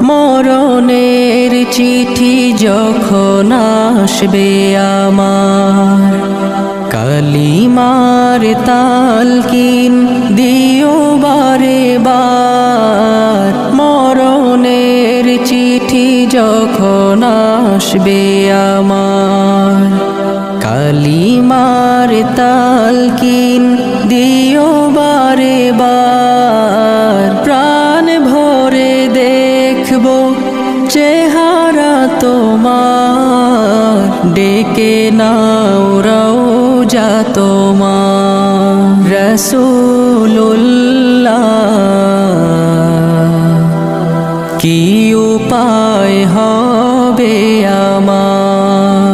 মরণের চিঠি যখন আসবে আমার, কালিমার তালকিন দিও বারে বার। মরণের চিঠি যখন আসবে আমার, কালিমার তালকিন দিও বারে বার। প্রাণ ভরে দেখব চেহারা তোমার, ডেকে নাও রওজা তোমার। রাসূলুল্লাহ কি উপায় হবে আমার,